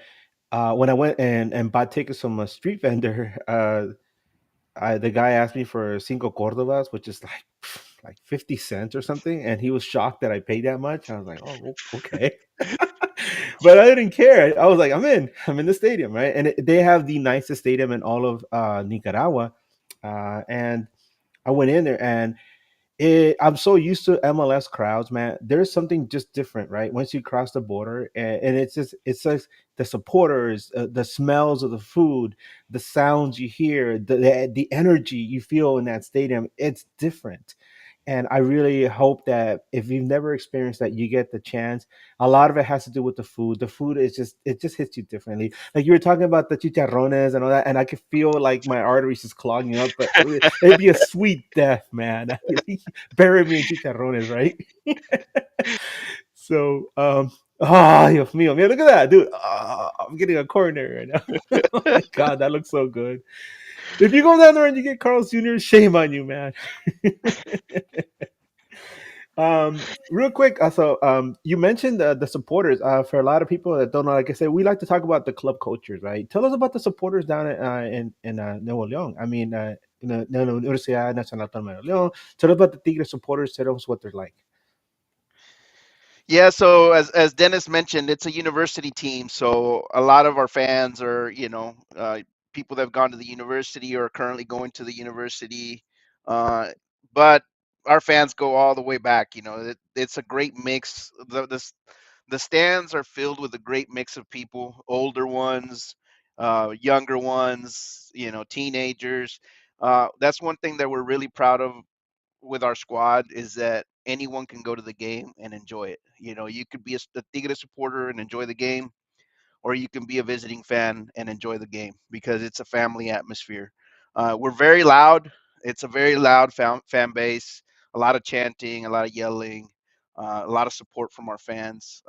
Speaker 2: when I went and bought tickets from a street vendor, the guy asked me for cinco cordobas, which is like like 50 cents or something, and he was shocked that I paid that much. I was like, oh, okay. But I didn't care. I was like, I'm in the stadium, right? And they have the nicest stadium in all of Nicaragua. And I went in there, and I'm so used to MLS crowds, man. There's something just different, right? Once you cross the border, and it's like the supporters, the smells of the food, the sounds you hear, the energy you feel in that stadium. It's different. And I really hope that if you've never experienced that, you get the chance. A lot of it has to do with the food. The food is just, it just hits you differently. Like you were talking about the chicharrones and all that, and I could feel like my arteries just clogging up. But it'd be a sweet death, man. Bury me in chicharrones, right? So, Dios mío, man, look at that, dude. I'm getting a coronary right now. Oh my God, that looks so good. If you go down there and you get Carl's Jr., shame on you, man. Real quick, you mentioned the supporters. For a lot of people that don't know, like I said, we like to talk about the club cultures, right? Tell us about the supporters down in Nuevo León. I mean, in the Universidad Nacional Autónoma de León. Tell us about the Tigres supporters. Tell us what they're like.
Speaker 3: Yeah, so as Dennis mentioned, it's a university team, so a lot of our fans are, people that have gone to the university or are currently going to the university. Uh, but our fans go all the way back. It's a great mix. The stands are filled with a great mix of people, older ones, younger ones, teenagers. That's one thing that we're really proud of with our squad is that anyone can go to the game and enjoy it. You could be a Tigre supporter and enjoy the game, or you can be a visiting fan and enjoy the game because it's a family atmosphere. We're very loud. It's a very loud fan base. A lot of chanting, a lot of yelling, a lot of support from our fans.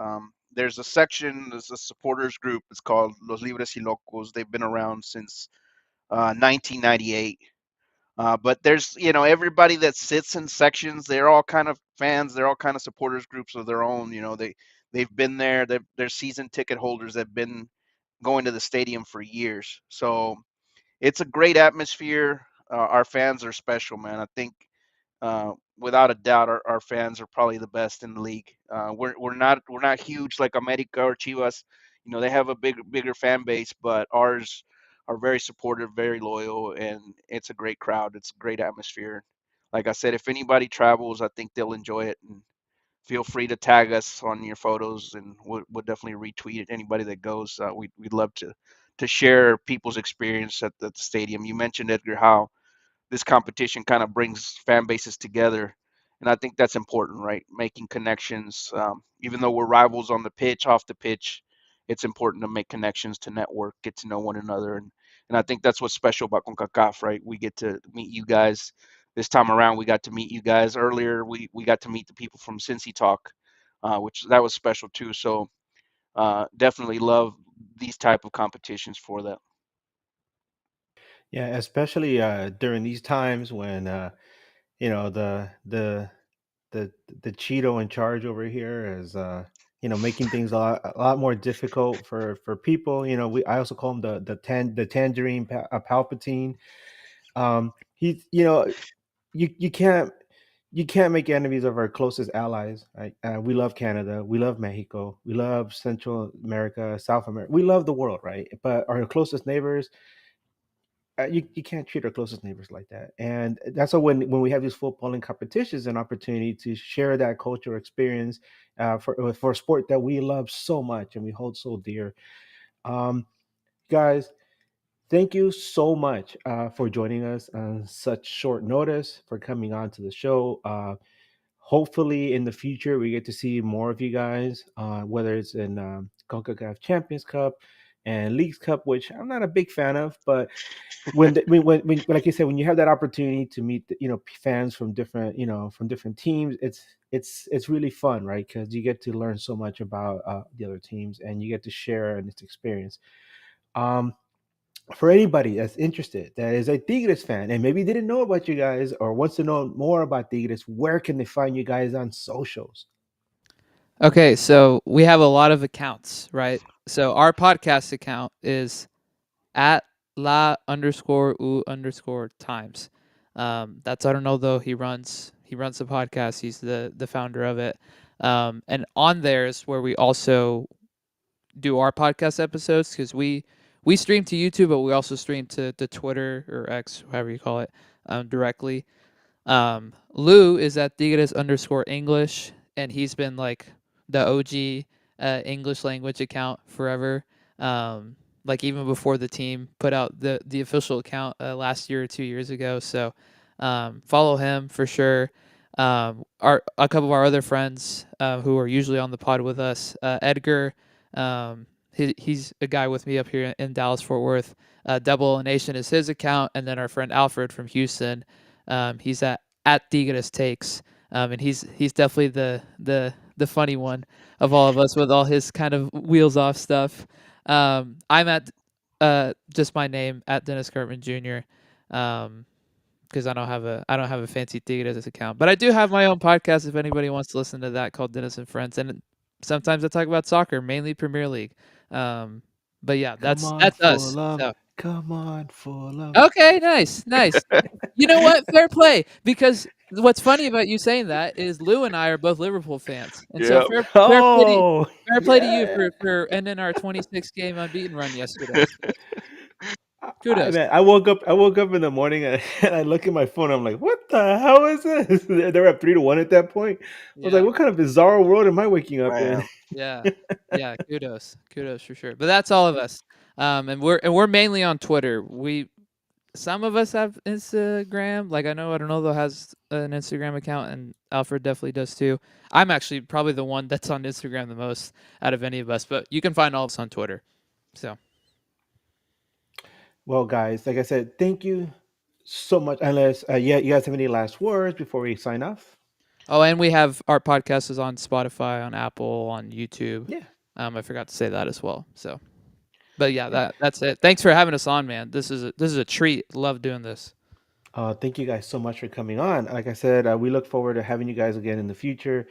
Speaker 3: There's a supporters group. It's called Los Libres y Locos. They've been around since 1998. But there's, everybody that sits in sections. They're all kind of fans. They're all kind of supporters groups of their own. They've been there. They're season ticket holders. They've been going to the stadium for years. So it's a great atmosphere. Our fans are special, man. I think without a doubt, our fans are probably the best in the league. We're not huge like America or Chivas. They have a bigger fan base, but ours are very supportive, very loyal, and it's a great crowd. It's a great atmosphere. Like I said, if anybody travels, I think they'll enjoy it. And feel free to tag us on your photos, and we'll definitely retweet it. Anybody that goes, we'd love to share people's experience at the stadium. You mentioned, Edgar, how this competition kind of brings fan bases together. And I think that's important, right? Making connections. Even though we're rivals on the pitch, off the pitch, it's important to make connections, to network, get to know one another. And I think that's what's special about Concacaf, right? We get to meet you guys. This time around, we got to meet you guys. Earlier, we got to meet the people from Cincy Talk, which that was special too. So definitely love these type of competitions for that.
Speaker 2: Yeah, especially during these times when you know the the Cheeto in charge over here is making things a lot more difficult for people. I also call him the tangerine Palpatine. He you can't make enemies of our closest allies. Right? We love Canada, we love Mexico, we love Central America, South America, we love the world, right? But our closest neighbors, you can't treat our closest neighbors like that. And that's why when we have these footballing competitions, an opportunity to share that cultural experience for a sport that we love so much and we hold so dear. Um, Guys, thank you so much for joining us on such short notice, for coming on to the show. Hopefully, in the future, we get to see more of you guys, whether it's in Concacaf Champions Cup and Leagues Cup, which I'm not a big fan of, but when like you said, when you have that opportunity to meet fans from different teams, it's really fun, right? Because you get to learn so much about the other teams, and you get to share in this experience. Um, for anybody that's interested, that is a Tigres fan, and maybe didn't know about you guys or wants to know more about Tigres, where can they find you guys on socials?
Speaker 4: Okay, so we have a lot of accounts, right? So our podcast account is at la_u_times. That's Arnoldo. He runs the podcast. He's the founder of it. And on there is where we also do our podcast episodes, because we stream to YouTube, but we also stream to Twitter or X, however you call it, directly. Lou is at Tigres_English, and he's been like the OG English language account forever. Like even before the team put out the official account last year or 2 years ago. So follow him for sure. A couple of our other friends who are usually on the pod with us, Edgar. He's a guy with me up here in Dallas Fort Worth. Double Nation is his account, and then our friend Alfred from Houston. He's at Tigres Takes, and he's definitely the funny one of all of us with all his kind of wheels off stuff. I'm at just my name at Dennis Cartman Jr. Because I don't have a fancy Tigres account, but I do have my own podcast if anybody wants to listen to that, called Dennis and Friends, and sometimes I talk about soccer, mainly Premier League. But yeah, that's us. So.
Speaker 2: Come on, full of.
Speaker 4: Okay, nice. You know what? Fair play. Because what's funny about you saying that is Lou and I are both Liverpool fans, and so fair play to you for ending our 26-game unbeaten run yesterday. Kudos.
Speaker 2: I woke up in the morning and I look at my phone. I'm like, what the hell is this? They were at 3-1 at that point. I was like, what kind of bizarre world am I waking up in?
Speaker 4: Yeah. Kudos for sure. But that's all of us. And we're mainly on Twitter. Some of us have Instagram. Like I know Arnoldo has an Instagram account, and Alfred definitely does too. I'm actually probably the one that's on Instagram the most out of any of us. But you can find all of us on Twitter. So.
Speaker 2: Well, guys, like I said, thank you so much. Unless, you guys have any last words before we sign off?
Speaker 4: Oh, and we have our podcast is on Spotify, on Apple, on YouTube.
Speaker 2: Yeah.
Speaker 4: I forgot to say that as well. So, but yeah, that's it. Thanks for having us on, man. This is a treat. Love doing this.
Speaker 2: Thank you guys so much for coming on. Like I said, we look forward to having you guys again in the future.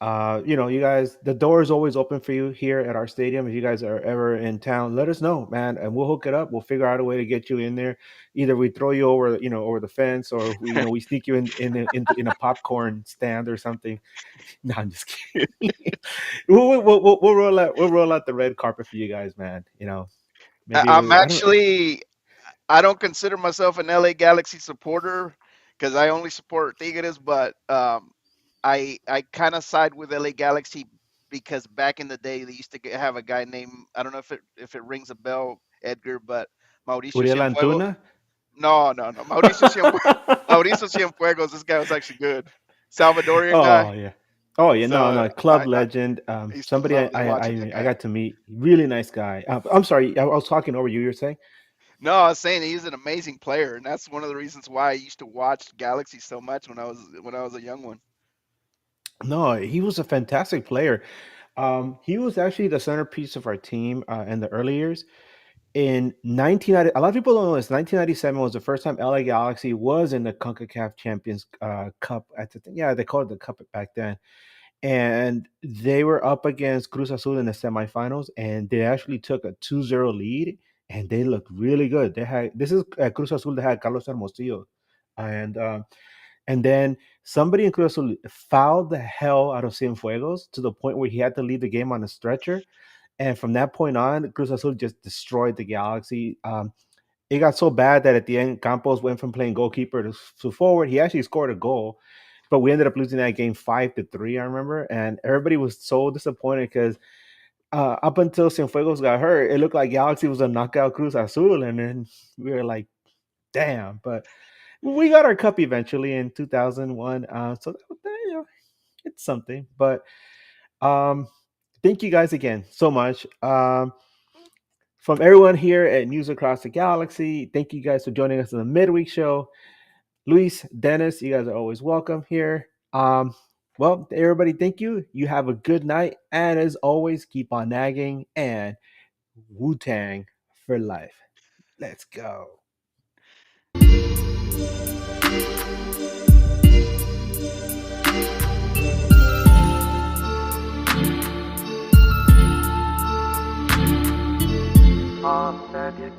Speaker 2: You guys, the door is always open for you here at our stadium. If you guys are ever in town, let us know, man, and we'll hook it up. We'll figure out a way to get you in there. Either we throw you over the fence, or we sneak you in a popcorn stand or something. No, I'm just kidding. we'll roll out the red carpet for you guys, man. Maybe
Speaker 3: I don't consider myself an LA Galaxy supporter because I only support Tigres, but I kind of side with LA Galaxy because back in the day they used to have a guy named, I don't know if it rings a bell, Edgar, but Mauricio Cienfuegos. No, Mauricio Cienfuegos. This guy was actually good. Salvadorian guy.
Speaker 2: Oh yeah, no, club legend. Somebody I got to meet. Really nice guy. I'm sorry, I was talking over you. You were saying?
Speaker 3: No, I was saying he's an amazing player, and that's one of the reasons why I used to watch Galaxy so much when I was a young one.
Speaker 2: No, he was a fantastic player. He was actually the centerpiece of our team in the early years. In 1990, a lot of people don't know this. 1997 was the first time LA Galaxy was in the Concacaf Champions Cup. They called it the Cup back then. And they were up against Cruz Azul in the semifinals, and they actually took a 2-0 lead, and they looked really good. This is Cruz Azul. They had Carlos Hermosillo, and then somebody in Cruz Azul fouled the hell out of Cienfuegos to the point where he had to leave the game on a stretcher. And from that point on, Cruz Azul just destroyed the Galaxy. It got so bad that at the end, Campos went from playing goalkeeper to forward. He actually scored a goal, but we ended up losing that game 5-3, I remember. And everybody was so disappointed because up until Cienfuegos got hurt, it looked like Galaxy was a knockout Cruz Azul. And then we were like, damn. But we got our cup eventually in 2001. So it's something. But thank you guys again so much. From everyone here at News Across the Galaxy, thank you guys for joining us on the midweek show. Luis, Dennis, you guys are always welcome here. Well, everybody, thank you. You have a good night. And as always, keep on nagging and Wu-Tang for life. Let's go. On NAGn.